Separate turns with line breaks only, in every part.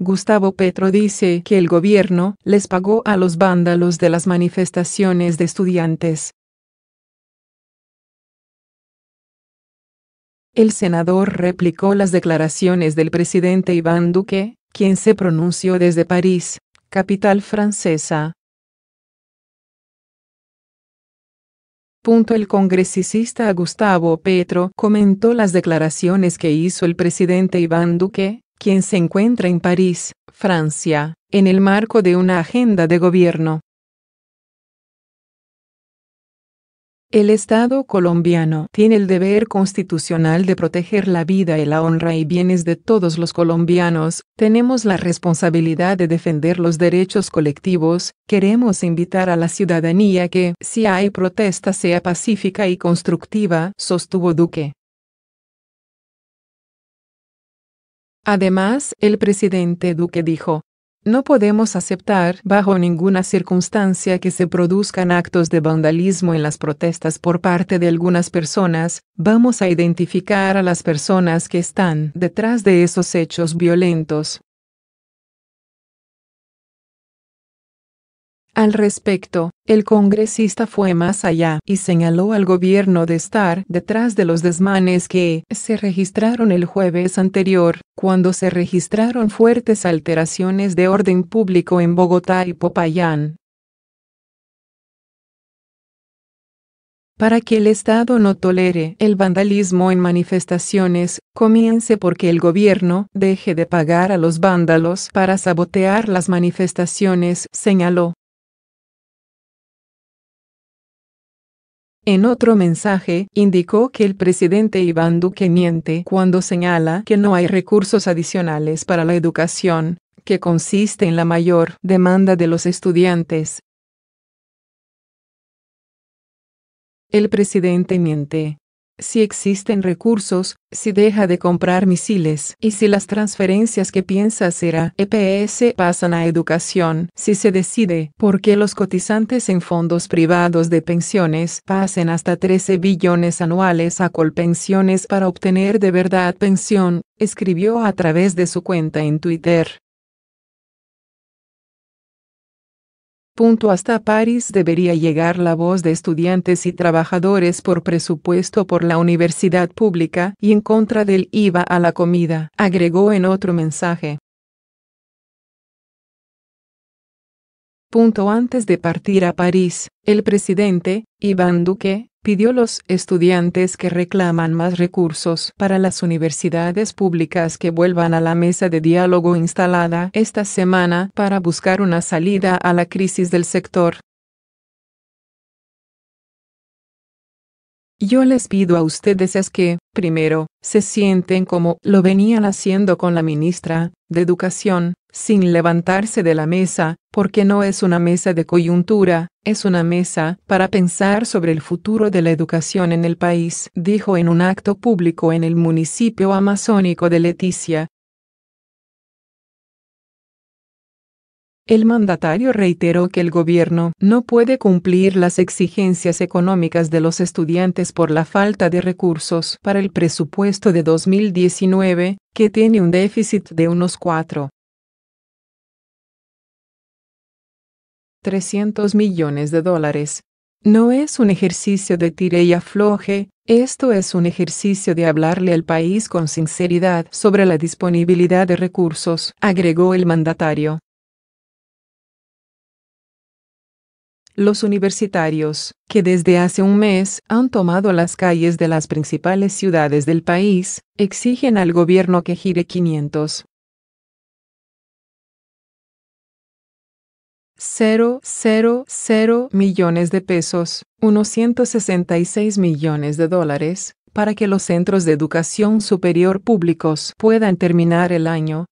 Gustavo Petro dice que el gobierno les pagó a los vándalos de las manifestaciones de estudiantes. El senador replicó las declaraciones del presidente Iván Duque, quien se pronunció desde París, capital francesa. El congresista Gustavo Petro comentó las declaraciones que hizo el presidente Iván Duque, quien se encuentra en París, Francia, en el marco de una agenda de gobierno. El Estado colombiano tiene el deber constitucional de proteger la vida y la honra y bienes de todos los colombianos. Tenemos la responsabilidad de defender los derechos colectivos. Queremos invitar a la ciudadanía que, si hay protesta, sea pacífica y constructiva, sostuvo Duque. Además, el presidente Duque dijo: no podemos aceptar bajo ninguna circunstancia que se produzcan actos de vandalismo en las protestas por parte de algunas personas. Vamos a identificar a las personas que están detrás de esos hechos violentos. Al respecto, el congresista fue más allá y señaló al gobierno de estar detrás de los desmanes que se registraron el jueves anterior, cuando se registraron fuertes alteraciones de orden público en Bogotá y Popayán. Para que el Estado no tolere el vandalismo en manifestaciones, comience porque el gobierno deje de pagar a los vándalos para sabotear las manifestaciones, señaló. En otro mensaje, indicó que el presidente Iván Duque miente cuando señala que no hay recursos adicionales para la educación, que consiste en la mayor demanda de los estudiantes. El presidente miente. Si existen recursos, si deja de comprar misiles y si las transferencias que piensa hacer a EPS pasan a educación, si se decide por qué los cotizantes en fondos privados de pensiones pasen hasta 13 billones anuales a Colpensiones para obtener de verdad pensión, escribió a través de su cuenta en Twitter. Hasta París debería llegar la voz de estudiantes y trabajadores por presupuesto por la universidad pública y en contra del IVA a la comida, agregó en otro mensaje. Antes de partir a París, el presidente, Iván Duque, pidió a los estudiantes que reclaman más recursos para las universidades públicas que vuelvan a la mesa de diálogo instalada esta semana para buscar una salida a la crisis del sector. Yo les pido a ustedes es que, primero, se sienten como lo venían haciendo con la ministra de Educación, sin levantarse de la mesa, porque no es una mesa de coyuntura, es una mesa para pensar sobre el futuro de la educación en el país, dijo en un acto público en el municipio amazónico de Leticia. El mandatario reiteró que el gobierno no puede cumplir las exigencias económicas de los estudiantes por la falta de recursos para el presupuesto de 2019, que tiene un déficit de unos 4.300 millones de dólares. No es un ejercicio de tire y afloje, esto es un ejercicio de hablarle al país con sinceridad sobre la disponibilidad de recursos, agregó el mandatario. Los universitarios, que desde hace un mes han tomado las calles de las principales ciudades del país, exigen al gobierno que gire 500,000 millones de pesos, unos 166 millones de dólares, para que los centros de educación superior públicos puedan terminar el año.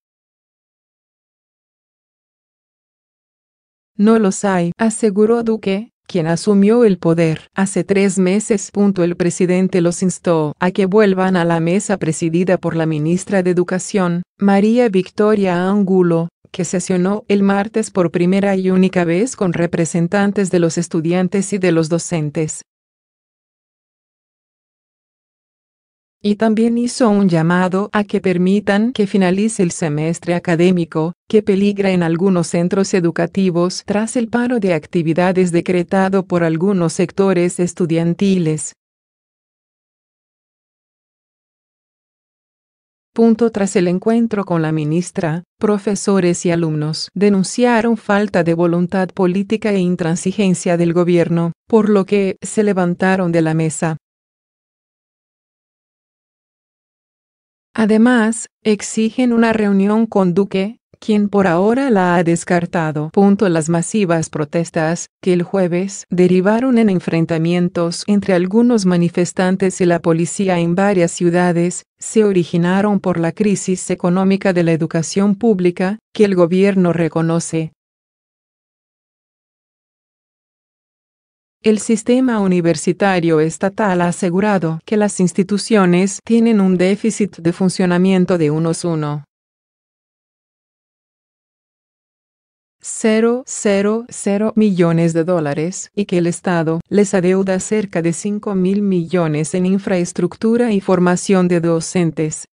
No los hay, aseguró Duque, quien asumió el poder hace 3 meses. El presidente los instó a que vuelvan a la mesa presidida por la ministra de Educación, María Victoria Angulo, que sesionó el martes por primera y única vez con representantes de los estudiantes y de los docentes. Y también hizo un llamado a que permitan que finalice el semestre académico, que peligra en algunos centros educativos tras el paro de actividades decretado por algunos sectores estudiantiles. Tras el encuentro con la ministra, profesores y alumnos denunciaron falta de voluntad política e intransigencia del gobierno, por lo que se levantaron de la mesa. Además, exigen una reunión con Duque, quien por ahora la ha descartado. Las masivas protestas, que el jueves derivaron en enfrentamientos entre algunos manifestantes y la policía en varias ciudades, se originaron por la crisis económica de la educación pública, que el gobierno reconoce. El sistema universitario estatal ha asegurado que las instituciones tienen un déficit de funcionamiento de unos 1,000 millones de dólares y que el Estado les adeuda cerca de 5.000 millones en infraestructura y formación de docentes.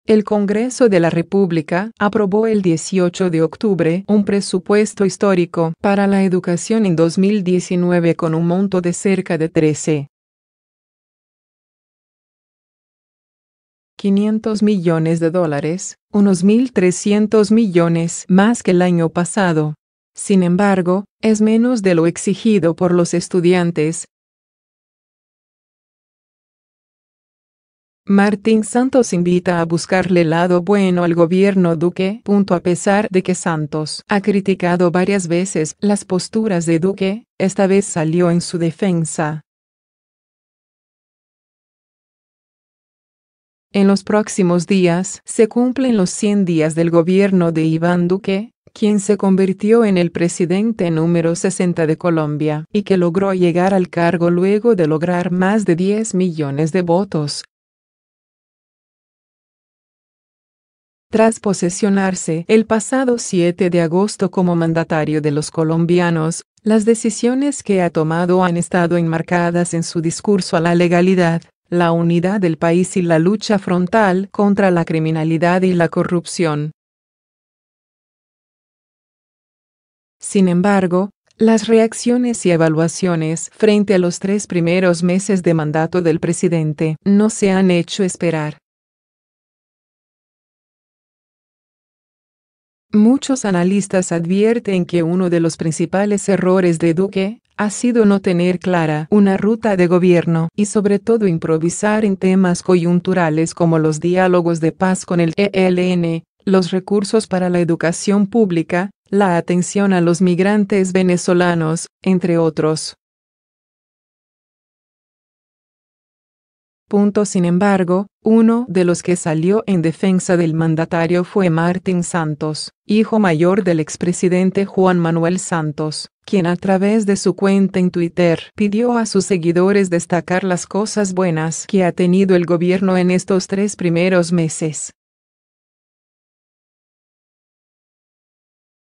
El Congreso de la República aprobó el 18 de octubre un presupuesto histórico para la educación en 2019 con un monto de cerca de 13.500 millones de dólares, unos 1.300 millones más que el año pasado. Sin embargo, es menos de lo exigido por los estudiantes. Martín Santos invita a buscarle el lado bueno al gobierno Duque. A pesar de que Santos ha criticado varias veces las posturas de Duque, esta vez salió en su defensa. En los próximos días se cumplen los 100 días del gobierno de Iván Duque, quien se convirtió en el presidente número 60 de Colombia y que logró llegar al cargo luego de lograr más de 10 millones de votos. Tras posesionarse el pasado 7 de agosto como mandatario de los colombianos, las decisiones que ha tomado han estado enmarcadas en su discurso a la legalidad, la unidad del país y la lucha frontal contra la criminalidad y la corrupción. Sin embargo, las reacciones y evaluaciones frente a los 3 primeros meses de mandato del presidente no se han hecho esperar. Muchos analistas advierten que uno de los principales errores de Duque ha sido no tener clara una ruta de gobierno y sobre todo improvisar en temas coyunturales como los diálogos de paz con el ELN, los recursos para la educación pública, la atención a los migrantes venezolanos, entre otros. Sin embargo, uno de los que salió en defensa del mandatario fue Martín Santos, hijo mayor del expresidente Juan Manuel Santos, quien a través de su cuenta en Twitter pidió a sus seguidores destacar las cosas buenas que ha tenido el gobierno en estos 3 primeros meses.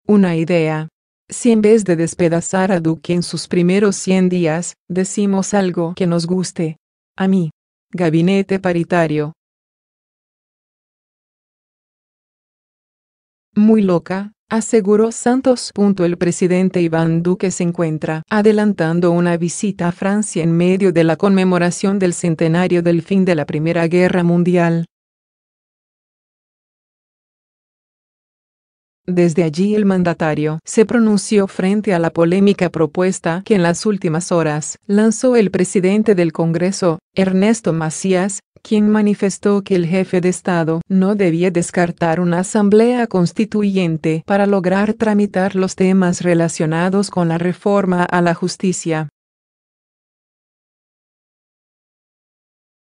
Una idea. Si en vez de despedazar a Duque en sus primeros 100 días, decimos algo que nos guste. A mí. Gabinete paritario. Muy loca, aseguró Santos. El presidente Iván Duque se encuentra adelantando una visita a Francia en medio de la conmemoración del centenario del fin de la Primera Guerra Mundial. Desde allí el mandatario se pronunció frente a la polémica propuesta que en las últimas horas lanzó el presidente del Congreso, Ernesto Macías, quien manifestó que el jefe de Estado no debía descartar una asamblea constituyente para lograr tramitar los temas relacionados con la reforma a la justicia.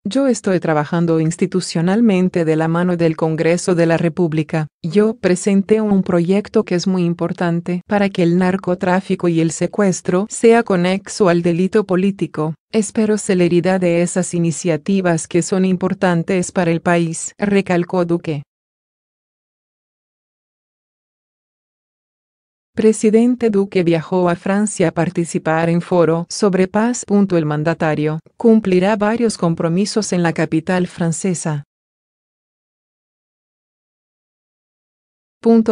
Yo estoy trabajando institucionalmente de la mano del Congreso de la República. Yo presenté un proyecto que es muy importante para que el narcotráfico y el secuestro sea conexo al delito político. Espero celeridad de esas iniciativas que son importantes para el país, recalcó Duque. Presidente Duque viajó a Francia a participar en foro sobre paz. El mandatario cumplirá varios compromisos en la capital francesa.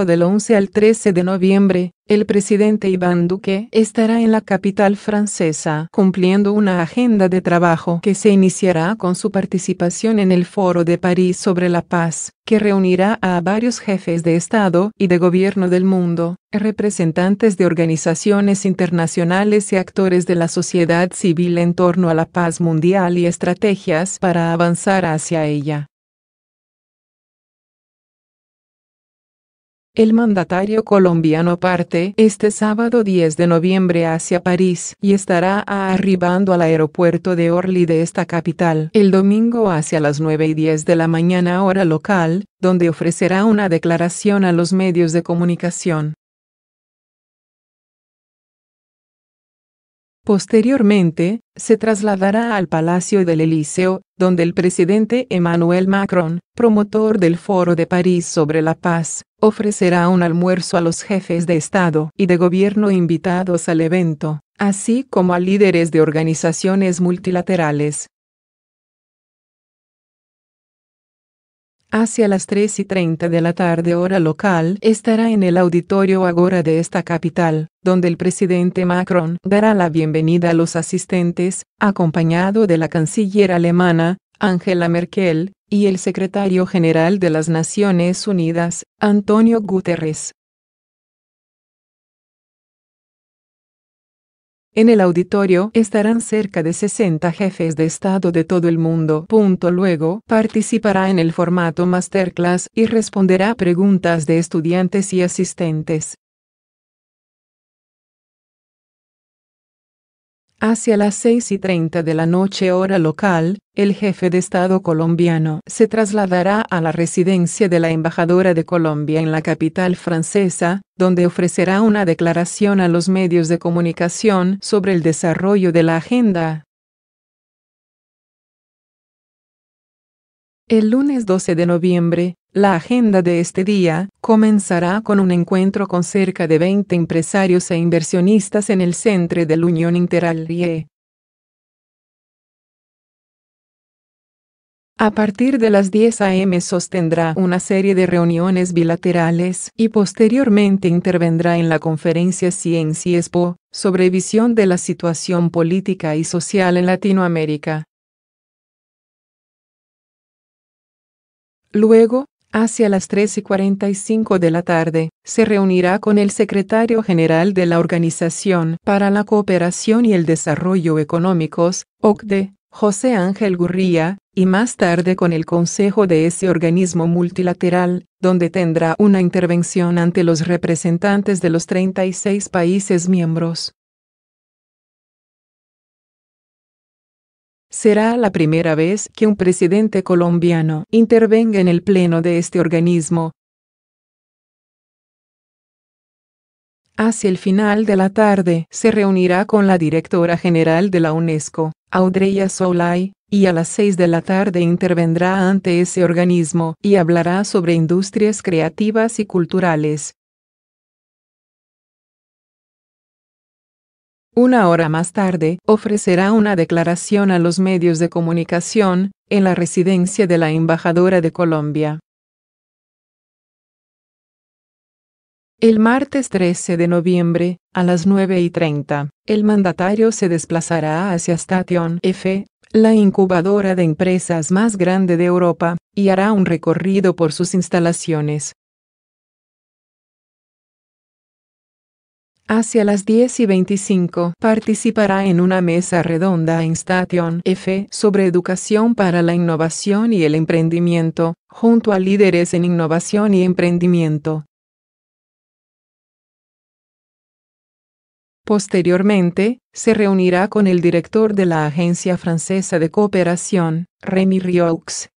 Del 11 al 13 de noviembre, el presidente Iván Duque estará en la capital francesa cumpliendo una agenda de trabajo que se iniciará con su participación en el Foro de París sobre la Paz, que reunirá a varios jefes de Estado y de gobierno del mundo, representantes de organizaciones internacionales y actores de la sociedad civil en torno a la paz mundial y estrategias para avanzar hacia ella. El mandatario colombiano parte este sábado 10 de noviembre hacia París y estará arribando al aeropuerto de Orly de esta capital el domingo hacia las 9:10 de la mañana hora local, donde ofrecerá una declaración a los medios de comunicación. Posteriormente, se trasladará al Palacio del Elíseo, donde el presidente Emmanuel Macron, promotor del Foro de París sobre la Paz, ofrecerá un almuerzo a los jefes de Estado y de gobierno invitados al evento, así como a líderes de organizaciones multilaterales. Hacia las 3:30 de la tarde hora local estará en el Auditorio Agora de esta capital, donde el presidente Macron dará la bienvenida a los asistentes, acompañado de la canciller alemana, Angela Merkel, y el secretario general de las Naciones Unidas, Antonio Guterres. En el auditorio estarán cerca de 60 jefes de Estado de todo el mundo. Luego participará en el formato masterclass y responderá preguntas de estudiantes y asistentes. Hacia las 6:30 de la noche hora local, el jefe de Estado colombiano se trasladará a la residencia de la embajadora de Colombia en la capital francesa, donde ofrecerá una declaración a los medios de comunicación sobre el desarrollo de la agenda. El lunes 12 de noviembre, la agenda de este día comenzará con un encuentro con cerca de 20 empresarios e inversionistas en el Centre de l'Union Interalliée. A partir de las 10 a.m. sostendrá una serie de reuniones bilaterales y posteriormente intervendrá en la conferencia Ciencia Expo, sobre visión de la situación política y social en Latinoamérica. Luego, hacia las 3:45 de la tarde, se reunirá con el secretario general de la Organización para la Cooperación y el Desarrollo Económicos, OCDE, José Ángel Gurría, y más tarde con el consejo de ese organismo multilateral, donde tendrá una intervención ante los representantes de los 36 países miembros. Será la primera vez que un presidente colombiano intervenga en el pleno de este organismo. Hacia el final de la tarde se reunirá con la directora general de la UNESCO, Audrey Azoulay, y a las 6 de la tarde intervendrá ante ese organismo y hablará sobre industrias creativas y culturales. Una hora más tarde, ofrecerá una declaración a los medios de comunicación, en la residencia de la embajadora de Colombia. El martes 13 de noviembre, a las 9:30, el mandatario se desplazará hacia Station F, la incubadora de empresas más grande de Europa, y hará un recorrido por sus instalaciones. Hacia las 10:25 participará en una mesa redonda en Station F sobre educación para la innovación y el emprendimiento, junto a líderes en innovación y emprendimiento. Posteriormente, se reunirá con el director de la Agencia Francesa de Cooperación, Rémy Rioux,